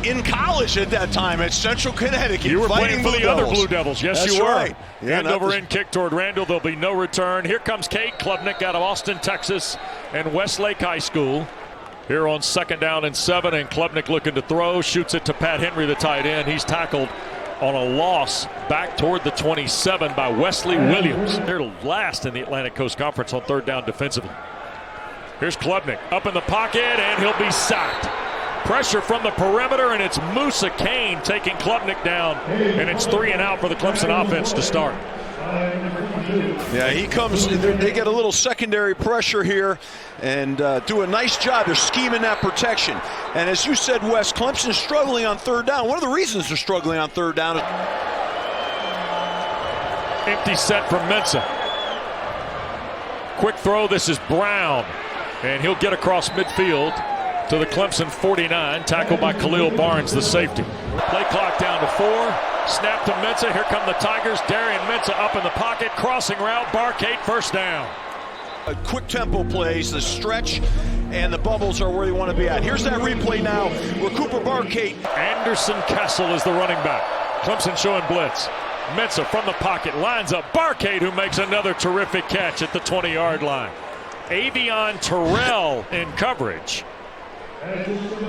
in college at that time at Central Connecticut. You were playing for the other Blue Devils. Yes, That's you were. Right. Yeah, Hand over end kick toward Randall. There'll be no return. Here comes Cade Klubnik out of Austin, Texas, and Westlake High School. Here on 2nd down and 7, and Klubnik looking to throw. Shoots it to Pat Henry, the tight end. He's tackled on a loss back toward the 27 by Wesley Williams. They're last in the Atlantic Coast Conference on 3rd down defensively. Here's Klubnik up in the pocket, and he'll be sacked. Pressure from the perimeter, and it's Musa Kane taking Klubnik down, and it's 3 and out for the Clemson offense to start. Yeah, he comes, they get a little secondary pressure here and do a nice job. They're scheming that protection. And as you said, Wes, Clemson's struggling on 3rd down. One of the reasons they're struggling on 3rd down is empty set from Mensah. Quick throw, this is Brown, and he'll get across midfield to the Clemson 49, tackled by Khalil Barnes, the safety. Play clock down to 4. Snap to Mensah. Here come the Tigers. Darian Mensah up in the pocket. Crossing route. Barcade 1st down. Quick tempo plays, the stretch, and the bubbles are where they want to be at. Here's that replay now where Cooper Barcade. Anderson Kessel is the running back. Clemson showing blitz. Mensah from the pocket lines up Barcade, who makes another terrific catch at the 20-yard line. Avion Terrell in coverage.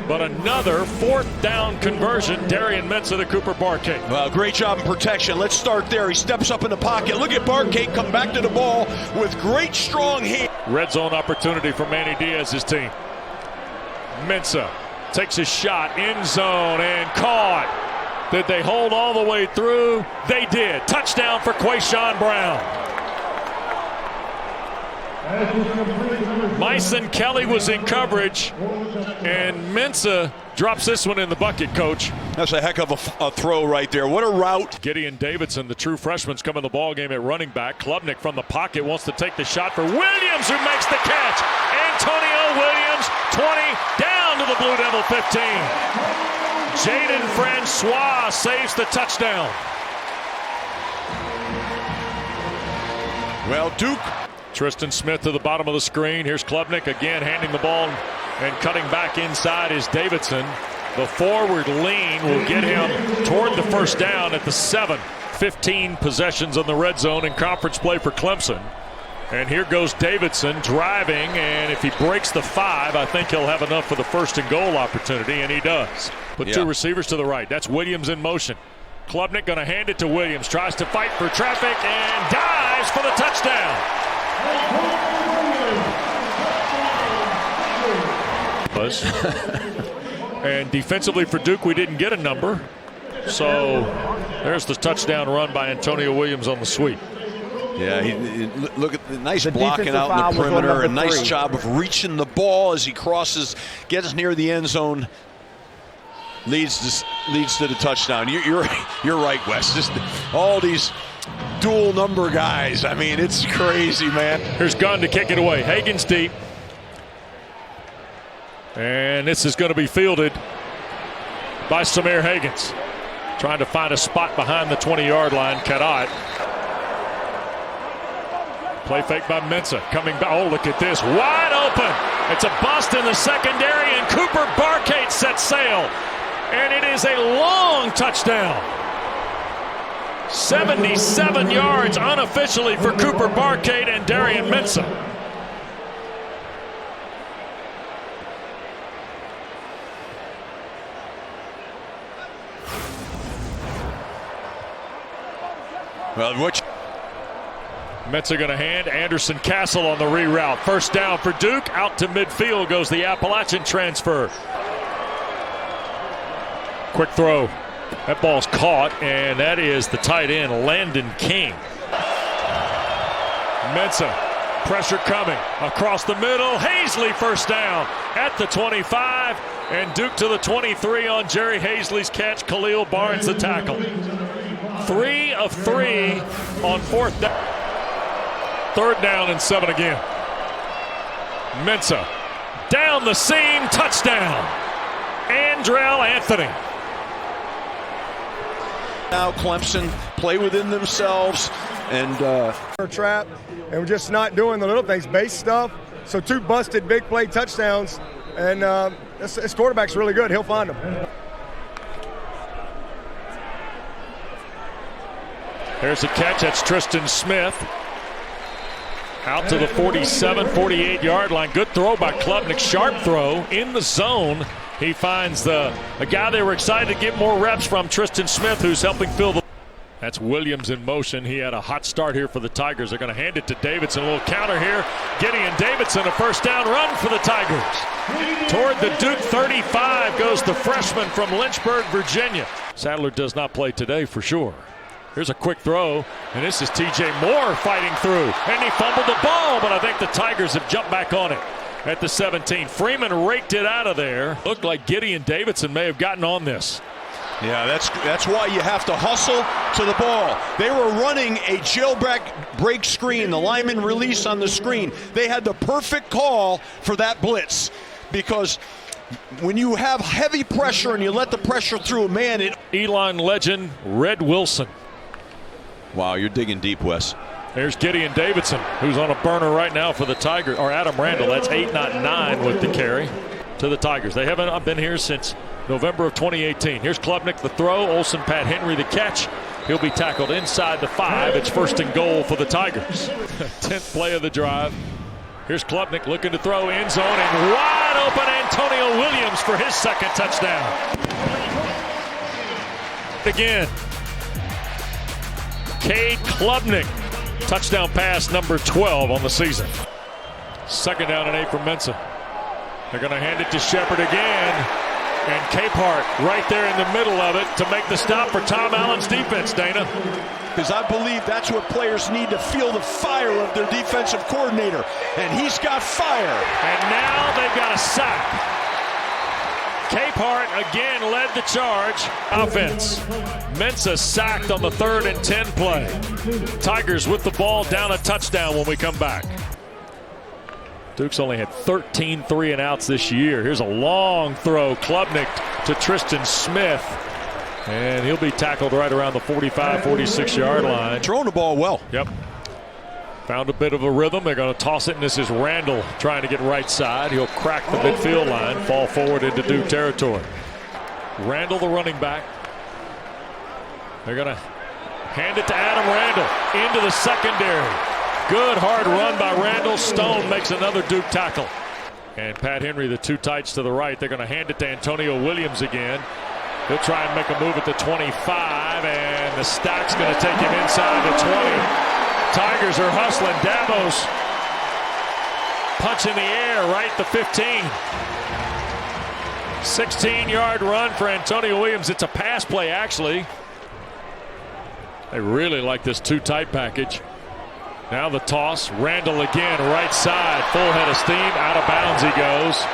But another 4th down conversion. Darian Mensah to Cooper Barcade. Well, great job in protection. Let's start there. He steps up in the pocket. Look at Barcade come back to the ball with great strong hand. Red zone opportunity for Manny Diaz's team. Mensah takes a shot, end zone, and caught. Did they hold all the way through? They did. Touchdown for Quayshawn Brown. Myson Kelly was in coverage, and Mensah drops this one in the bucket, Coach. That's a heck of a throw right there. What a route. Gideon Davidson, the true freshman's come in the ball game at running back. Klubnik from the pocket wants to take the shot for Williams, who makes the catch. Antonio Williams, 20, down to the Blue Devil 15. Jaden Francois saves the touchdown. Well, Duke. Tristan Smith to the bottom of the screen. Here's Klubnik again handing the ball and cutting back inside is Davidson. The forward lean will get him toward the 1st down at the 7. 15 possessions on the red zone in conference play for Clemson. And here goes Davidson driving, and if he breaks the 5, I think he'll have enough for the 1st and goal opportunity, and he does. Put 2 receivers to the right. That's Williams in motion. Klubnik going to hand it to Williams. Tries to fight for traffic and dives for the touchdown. And defensively for Duke, we didn't get a number. So there's the touchdown run by Antonio Williams on the sweep. Yeah, look at the nice blocking out in the perimeter. A nice job of reaching the ball as he crosses, gets near the end zone. Leads to the touchdown. You're right, Wes. Just all these dual number guys. I mean, it's crazy, man. Here's Gunn to kick it away. Hagen's deep. And this is going to be fielded by Samir Hagans. Trying to find a spot behind the 20-yard line. Cannot. Play fake by Mensah. Coming back. Oh, look at this. Wide open. It's a bust in the secondary, and Cooper Barcade sets sail. And it is a long touchdown. 77 yards unofficially for Cooper Barcade and Darian Mensah. Well, Mensah going to hand Anderson Castle on the reroute. 1st down for Duke. Out to midfield goes the Appalachian transfer. Quick throw. That ball's caught, and that is the tight end, Landon King. Mensah, pressure coming across the middle. Hazley 1st down at the 25, and Duke to the 23 on Jerry Hazley's catch. Khalil Barnes the tackle. 3 of 3 on 4th down. 3rd down and 7 again. Mensah down the seam, touchdown. Andrell Anthony. Now Clemson play within themselves and trap, and we're just not doing the little things, base stuff. So 2 busted big play touchdowns, and this quarterback's really good. He'll find them. There's a catch. That's Tristan Smith. Out to the 47, 48-yard line. Good throw by Klubnik. Sharp throw in the zone. He finds a guy they were excited to get more reps from, Tristan Smith, who's helping fill the. That's Williams in motion. He had a hot start here for the Tigers. They're going to hand it to Davidson. A little counter here. Gideon Davidson, a first down run for the Tigers. Toward the Duke 35 goes the freshman from Lynchburg, Virginia. Sadler does not play today for sure. Here's a quick throw, and this is TJ Moore fighting through. And he fumbled the ball, but I think the Tigers have jumped back on it at the 17. Freeman raked it out of there. Looked like Gideon Davidson may have gotten on this. Yeah, that's why you have to hustle to the ball. They were running a jailbreak screen, the lineman release on the screen. They had the perfect call for that blitz, because when you have heavy pressure and you let the pressure through, man, it. Elon legend Red Wilson. Wow, you're digging deep, Wes. There's Gideon Davidson, who's on a burner right now for the Tigers, or Adam Randall. That's 8, not 9 with the carry to the Tigers. They haven't been here since November of 2018. Here's Klubnik, the throw. Olsen, Pat Henry, the catch. He'll be tackled inside the 5. It's 1st and goal for the Tigers. 10th play of the drive. Here's Klubnik looking to throw, end zone, and wide open Antonio Williams for his 2nd touchdown. Again, Cade Klubnik, touchdown pass number 12 on the season. 2nd down and 8 from Mensah. They're going to hand it to Shepard again. And Capehart right there in the middle of it to make the stop for Tom Allen's defense, Dana. Because I believe that's what players need, to feel the fire of their defensive coordinator. And he's got fire. And now they've got a sack. Capehart again led the charge. Offense. Mensah sacked on the 3rd and 10 play. Tigers with the ball, down a touchdown when we come back. Duke's only had 13 3-and-outs this year. Here's a long throw. Klubnik to Tristan Smith. And he'll be tackled right around the 45, 46-yard line. Throwing the ball well. Yep. Found a bit of a rhythm. They're going to toss it, and this is Randall trying to get right side. He'll crack the midfield line, fall forward into Duke territory. Randall, the running back. They're going to hand it to Adam Randall into the secondary. Good hard run by Randall. Stone makes another Duke tackle. And Pat Henry, the 2 tights to the right. They're going to hand it to Antonio Williams again. He'll try and make a move at the 25, and the stack's going to take him inside the 20. Tigers are hustling. Davos punch in the air right the 15. 16-yard run for Antonio Williams. It's a pass play, actually. They really like this 2 tight package. Now the toss. Randall again, right side. Full head of steam. Out of bounds he goes.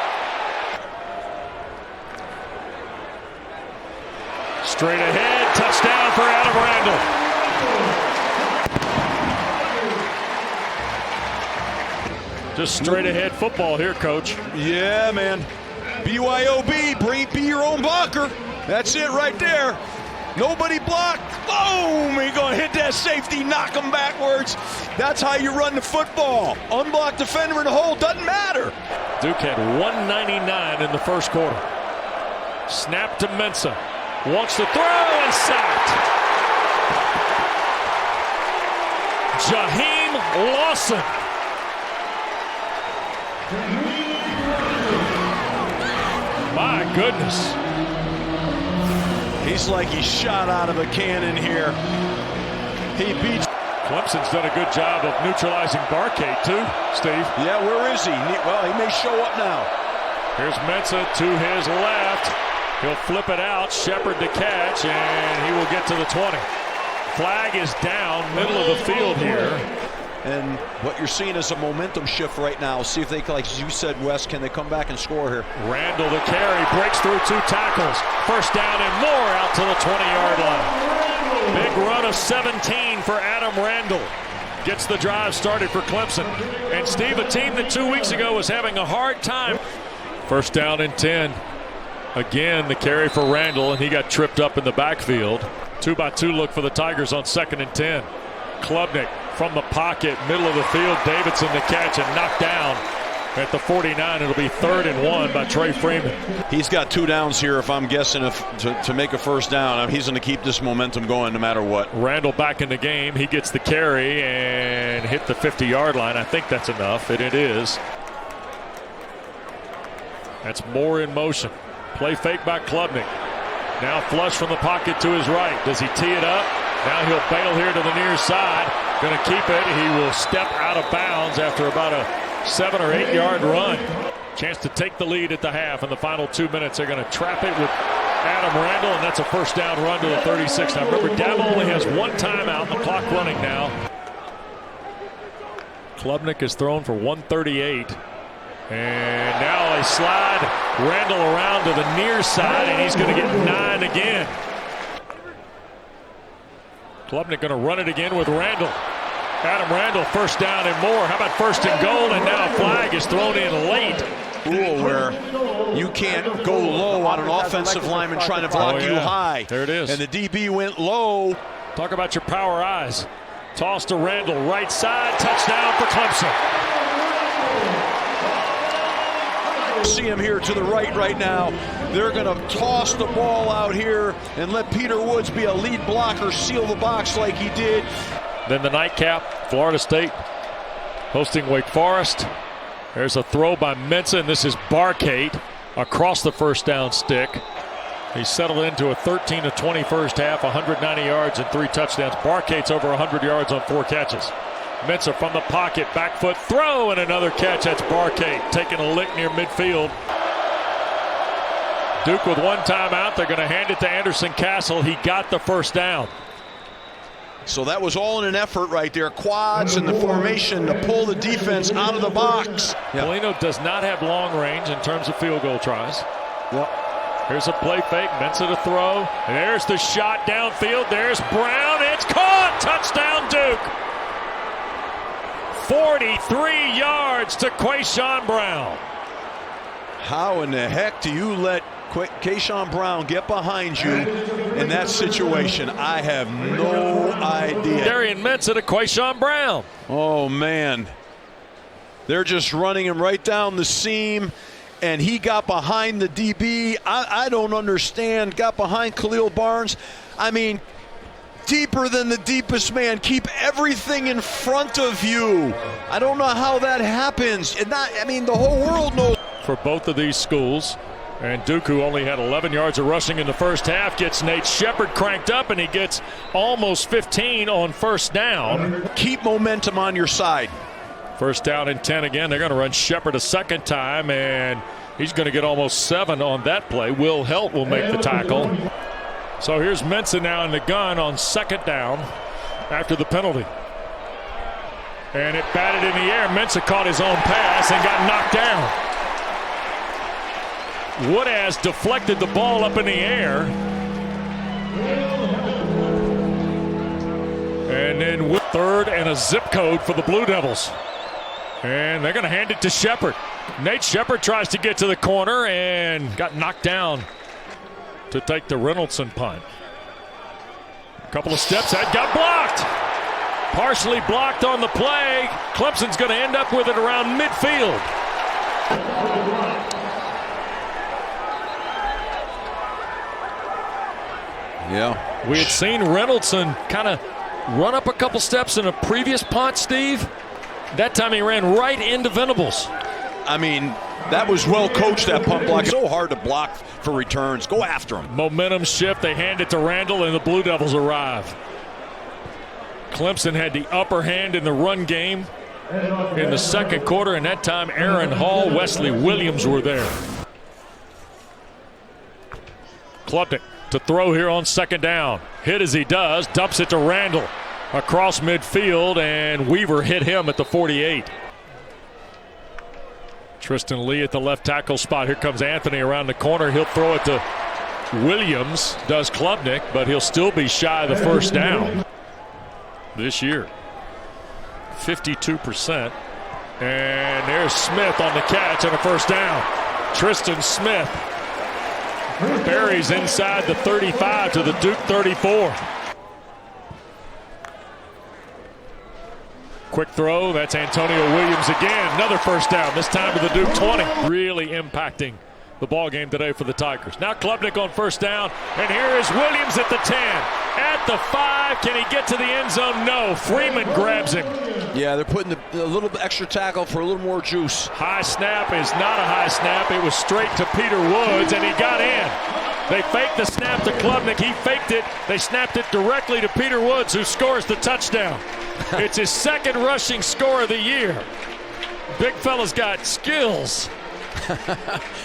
Straight ahead. Touchdown for Adam Randall. Just straight ahead football here, Coach. Yeah, man. BYOB. Be your own blocker. That's it right there. Nobody blocked. Boom! You're going to hit that safety, knock him backwards. That's how you run the football. Unblocked defender in the hole, doesn't matter. Duke had 199 in the 1st quarter. Snap to Mensah. Wants to throw and sacked. Jaheim Lawson. My goodness. He's like he's shot out of a cannon here. He beats. Clemson's done a good job of neutralizing Barcade too, Steve. Yeah, where is he? Well, he may show up now. Here's Mensah to his left. He'll flip it out. Shepard to catch, and he will get to the 20. Flag is down, middle of the field here. And what you're seeing is a momentum shift right now. See if they, like you said, Wes, can they come back and score here? Randall the carry, breaks through 2 tackles. 1st down and more out to the 20-yard line. Big run of 17 for Adam Randall. Gets the drive started for Clemson. And Steve, a team that 2 weeks ago was having a hard time. 1st down and 10. Again, the carry for Randall, and he got tripped up in the backfield. 2-by-2 look for the Tigers on 2nd and 10. Klubnik from the pocket, middle of the field. Davidson the catch and knocked down at the 49. It'll be 3rd and 1 by Trey Freeman. He's got 2 downs here, if I'm guessing, to make a first down. He's going to keep this momentum going no matter what. Randall back in the game. He gets the carry and hit the 50-yard line. I think that's enough, and it is. That's Moore in motion. Play fake by Klubnik. Now flush from the pocket to his right. Does he tee it up? Now he'll bail here to the near side. Going to keep it. He will step out of bounds after about a 7 or 8 yard run. Chance to take the lead at the half. In the final 2 minutes, they're going to trap it with Adam Randall, and that's a first down run to the 36. Now remember, Dabo only has 1 timeout, and the clock running now. Klubnik is thrown for 138. And now a slide. Randall around to the near side, and he's going to get 9 again. Klubnik going to run it again with Randall. Adam Randall, first down and more. How about 1st and goal? And now a flag is thrown in late. Rule where you can't go low on an offensive lineman trying to block you high. There it is. And the DB went low. Talk about your power eyes. Toss to Randall, right side, touchdown for Clemson. See him here to the right now. They're going to toss the ball out here and let Peter Woods be a lead blocker, seal the box like he did. Then the nightcap, Florida State hosting Wake Forest. There's a throw by Mensah, and this is Cade across the first down stick. He settled into a 13-20 first half, 190 yards and 3 touchdowns. Cade's over 100 yards on 4 catches. Mensah from the pocket, back foot throw, and another catch. That's Cade taking a lick near midfield. Duke with 1 timeout. They're going to hand it to Anderson Castle. He got the first down. So that was all in an effort right there. Quads and the formation to pull the defense out of the box. Polino does not have long range in terms of field goal tries. Here's a play fake. Mensah to throw. And there's the shot downfield. There's Brown. It's caught. Touchdown Duke. 43 yards to Quayshawn Brown. How in the heck do you let Quayshawn Brown get behind you in that situation? I have no idea. Darian Mensah to Quayshawn Brown. Oh, man. They're just running him right down the seam, and he got behind the DB. I don't understand. Got behind Khalil Barnes. I mean, deeper than the deepest man. Keep everything in front of you. I don't know how that happens. The whole world knows. For both of these schools. And Duke, who only had 11 yards of rushing in the first half, gets Nate Shepard cranked up, and he gets almost 15 on first down. Keep momentum on your side. First down and 10 again. They're going to run Shepard a second time, and he's going to get almost 7 on that play. Will Helt will make the tackle. So here's Mensah now in the gun on 2nd down after the penalty. And it batted in the air. Mensah caught his own pass and got knocked down. Wood has deflected the ball up in the air. And then with 3rd and a zip code for the Blue Devils. And they're going to hand it to Shepard. Nate Shepard tries to get to the corner and got knocked down to take the Reynoldson punt. A couple of steps ahead, got blocked. Partially blocked on the play. Clemson's going to end up with it around midfield. Yeah. We had seen Reynoldson kind of run up a couple steps in a previous punt, Steve. That time he ran right into Venables. I mean, that was well coached, that punt block. It's so hard to block for returns. Go after him. Momentum shift. They hand it to Randall, and the Blue Devils arrive. Clemson had the upper hand in the run game in the second quarter, and that time Aaron Hall, Wesley Williams were there. Klubnik to throw here on 2nd down. Hit as he does, dumps it to Randall across midfield, and Weaver hit him at the 48. Tristan Lee at the left tackle spot. Here comes Anthony around the corner. He'll throw it to Williams, does Klubnik, but he'll still be shy of the first down this year. 52%. And there's Smith on the catch and a first down. Tristan Smith buries inside the 35 to the Duke 34. Quick throw, that's Antonio Williams again. Another first down, this time to the Duke 20. Really impacting the ball game today for the Tigers. Now Klubnik on first down, and here is Williams at the 10. At the 5, can he get to the end zone? No, Freeman grabs him. Yeah, they're putting a little extra tackle for a little more juice. High snap is not a high snap. It was straight to Peter Woods, and he got in. They faked the snap to Klubnik. He faked it. They snapped it directly to Peter Woods, who scores the touchdown. It's his second rushing score of the year. Big fella's got skills.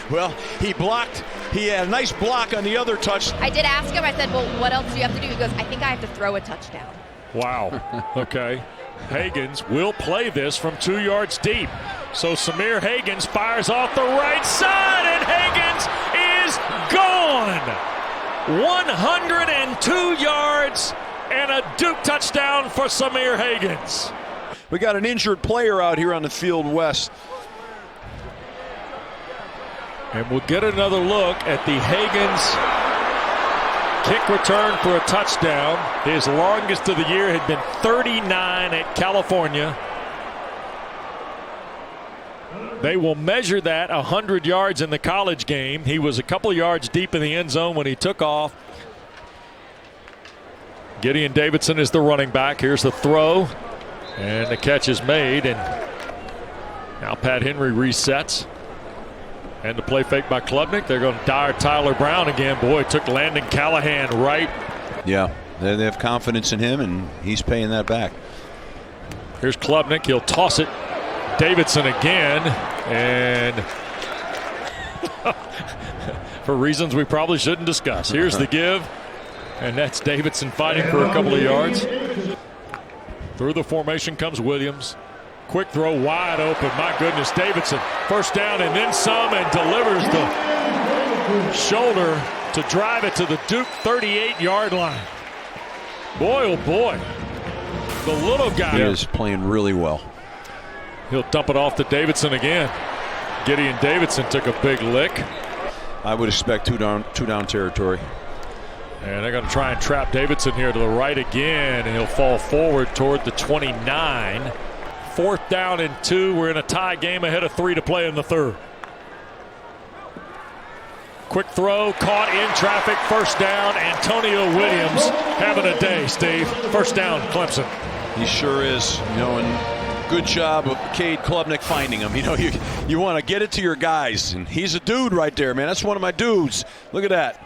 Well, he blocked. He had a nice block on the other touch. I did ask him, I said, well, what else do you have to do? He goes, I think I have to throw a touchdown. Wow. Okay. Hagens will play this from 2 yards deep. So Samir Hagens fires off the right side, and Hagens is gone. 102 yards and a Duke touchdown for Samir Hagens. We got an injured player out here on the field west. And we'll get another look at the Hagens kick return for a touchdown. His longest of the year had been 39 at California. They will measure that 100 yards in the college game. He was a couple yards deep in the end zone when he took off. Gideon Davidson is the running back. Here's the throw, and the catch is made. And now Pat Henry resets. And the play fake by Klubnik. They're going to dire Tyler Brown again. Boy, it took Landon Callahan right. Yeah, they have confidence in him, and he's paying that back. Here's Klubnik. He'll toss it. Davidson again. And for reasons we probably shouldn't discuss. Here's the give. And that's Davidson fighting for a couple of yards. Through the formation comes Williams. Quick throw wide open. My goodness, Davidson. First down and then some, and delivers the shoulder to drive it to the Duke 38-yard line. Boy, oh boy. The little guy. He is playing really well. He'll dump it off to Davidson again. Gideon Davidson took a big lick. I would expect two down territory. And they're going to try and trap Davidson here to the right again, and he'll fall forward toward the 29. 4th down and 2. We're in a tie game ahead of 3 to play in the 3rd. Quick throw, caught in traffic, first down. Antonio Williams having a day, Steve. First down, Clemson. He sure is. You know, and good job of Cade Klubnik finding him. You know, you want to get it to your guys, and he's a dude right there, man. That's one of my dudes. Look at that.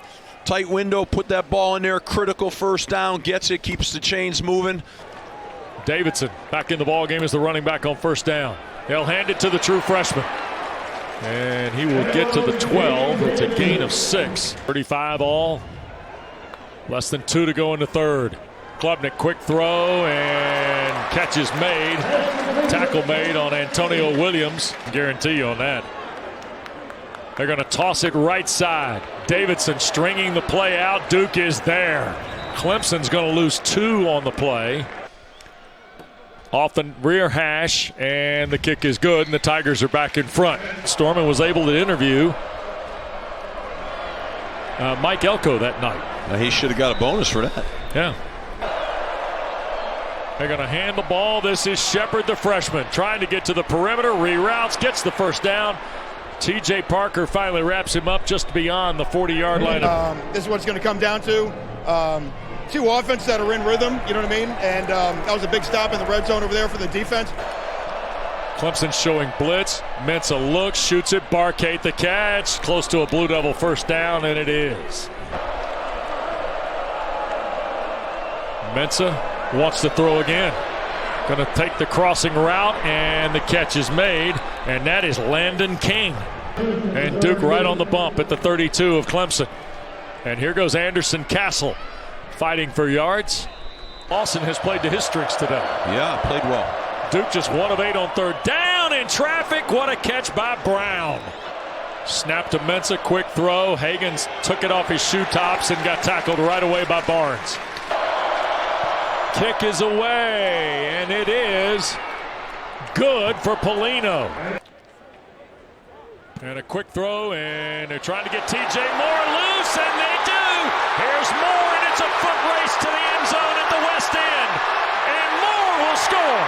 Tight window, put that ball in there, critical first down, gets it, keeps the chains moving. Davidson back in the ball game as the running back on first down. They'll hand it to the true freshman. And he will get to the 12. It's a gain of 6. 35 all. Less than 2 to go in the 3rd. Klubnik, quick throw, and catch is made. Tackle made on Antonio Williams. Guarantee you on that. They're going to toss it right side. Davidson stringing the play out. Duke is there. Clemson's going to lose 2 on the play. Off the rear hash, and the kick is good, and the Tigers are back in front. Storman was able to interview Mike Elko that night. He should have got a bonus for that. Yeah. They're going to hand the ball. This is Shepard, the freshman, trying to get to the perimeter, reroutes, gets the first down. T.J. Parker finally wraps him up just beyond the 40-yard line. This is what it's going to come down to. 2 offenses that are in rhythm, you know what I mean? And that was a big stop in the red zone over there for the defense. Clemson showing blitz. Mensah looks, shoots it. Barkate the catch. Close to a Blue Devil first down, and it is. Mensah wants to throw again. Going to take the crossing route, and the catch is made, and that is Landon King. And Duke right on the bump at the 32 of Clemson. And here goes Anderson Castle fighting for yards. Lawson has played to his strengths today. Yeah, played well. Duke just 1 of 8 on 3rd down in traffic. What a catch by Brown. Snap to Mensah, quick throw. Hagens took it off his shoe tops and got tackled right away by Barnes. Kick is away, and it is good for Polino. And a quick throw, and they're trying to get T.J. Moore loose, and they do. Here's Moore, and it's a foot race to the end zone at the west end. And Moore will score.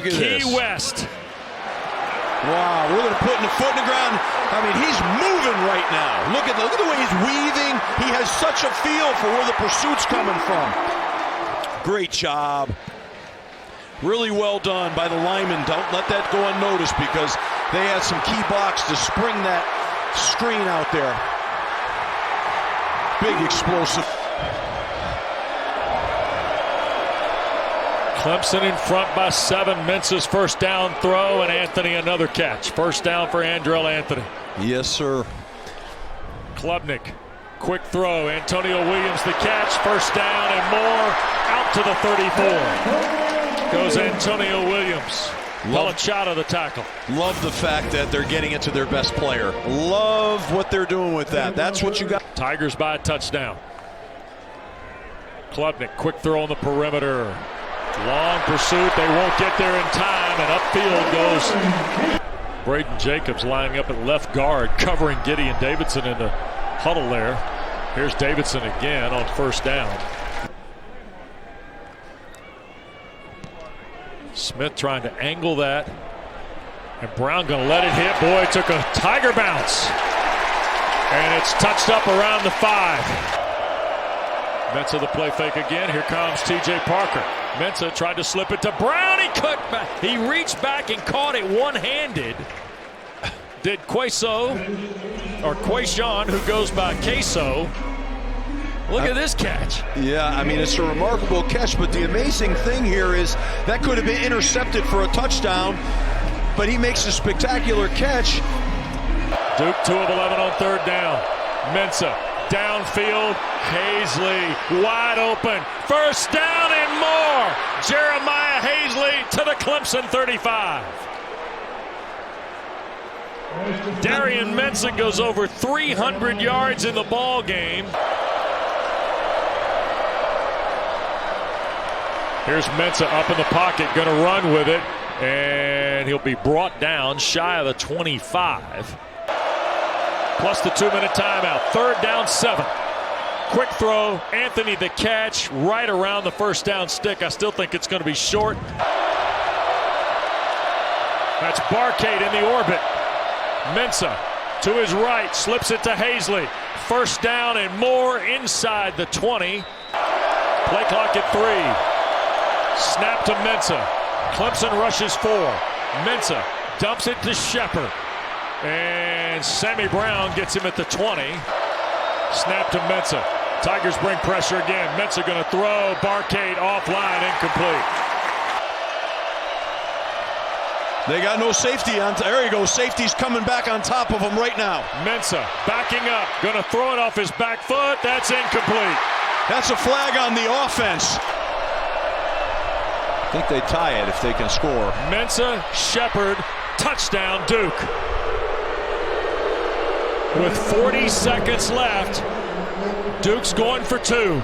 Look at Key this. West. Wow, really putting the foot in the ground. I mean, he's moving right now. Look at the way he's weaving. He has such a feel for where the pursuit's coming from. Great job. Really well done by the linemen. Don't let that go unnoticed because they had some key blocks to spring that screen out there. Big explosive. Clemson in front by 7. Mensah's first down throw, and Anthony another catch. First down for Andrell Anthony. Yes, sir. Klubnik, quick throw. Antonio Williams the catch. First down and more. Out to the 34. Goes Antonio Williams. Pelachata the tackle. Love the fact that they're getting it to their best player. Love what they're doing with that. That's what you got. Tigers by a touchdown. Klubnik, quick throw on the perimeter. Long pursuit. They won't get there in time, and upfield goes Braden Jacobs lining up at left guard, covering Gideon Davidson in the huddle there. Here's Davidson again on first down. Smith trying to angle that, and Brown going to let it hit. Boy, it took a Tiger bounce, and it's touched up around the 5. Mensah the play fake again. Here comes T.J. Parker. Mensah tried to slip it to Brown. He cut back. He reached back and caught it one-handed. Did Quaison, who goes by Queso. Look at this catch. Yeah, I mean, it's a remarkable catch, but the amazing thing here is that could have been intercepted for a touchdown, but he makes a spectacular catch. Duke 2 of 11 on third down. Mensah downfield. Hazley wide open. First down and more. Jeremiah Hazley to the Clemson 35. Darian Mensah goes over 300 yards in the ball game. Here's Mensah up in the pocket, going to run with it, and he'll be brought down shy of the 25. Plus the 2-minute timeout. Third down, 7. Quick throw, Anthony the catch, right around the first down stick. I still think it's going to be short. That's Barcade in the orbit. Mensah to his right, slips it to Hazley. First down and more inside the 20. Play clock at 3. Snap to Mensah. Clemson rushes 4. Mensah dumps it to Shepard. And Sammy Brown gets him at the 20. Snap to Mensah. Tigers bring pressure again. Mensah going to throw. Barcade offline, incomplete. They got no safety on. There you go. Safety's coming back on top of him right now. Mensah backing up. Going to throw it off his back foot. That's incomplete. That's a flag on the offense. I think they tie it if they can score. Mensah, Shepard, touchdown Duke. With 40 seconds left, Duke's going for 2.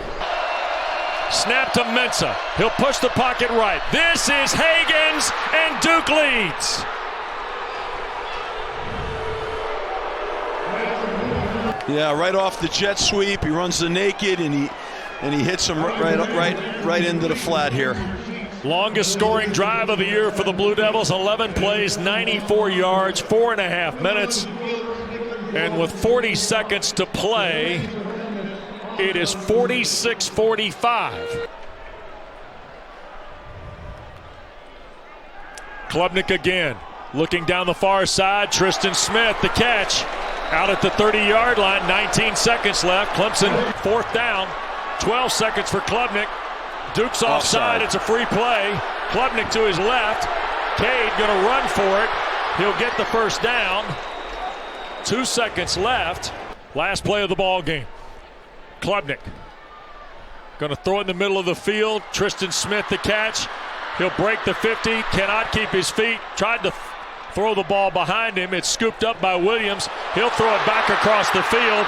Snap to Mensah. He'll push the pocket right. This is Hagens, and Duke leads. Yeah, right off the jet sweep, he runs the naked, and he hits him right into the flat here. Longest scoring drive of the year for the Blue Devils. 11 plays, 94 yards, 4.5 minutes. And with 40 seconds to play, it is 46-45. Klubnik again, looking down the far side. Tristan Smith, the catch, out at the 30-yard line. 19 seconds left. Clemson, fourth down. 12 seconds for Klubnik. Duke's offside. It's a free play. Klubnik to his left. Cade going to run for it. He'll get the first down. 2 seconds left. Last play of the ball game. Klubnik going to throw it in the middle of the field. Tristan Smith the catch. He'll break the 50. Cannot keep his feet. Tried to throw the ball behind him. It's scooped up by Williams. He'll throw it back across the field.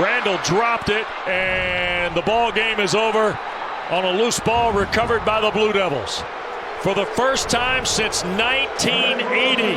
Randall dropped it, and the ball game is over on a loose ball recovered by the Blue Devils. For the first time since 1980,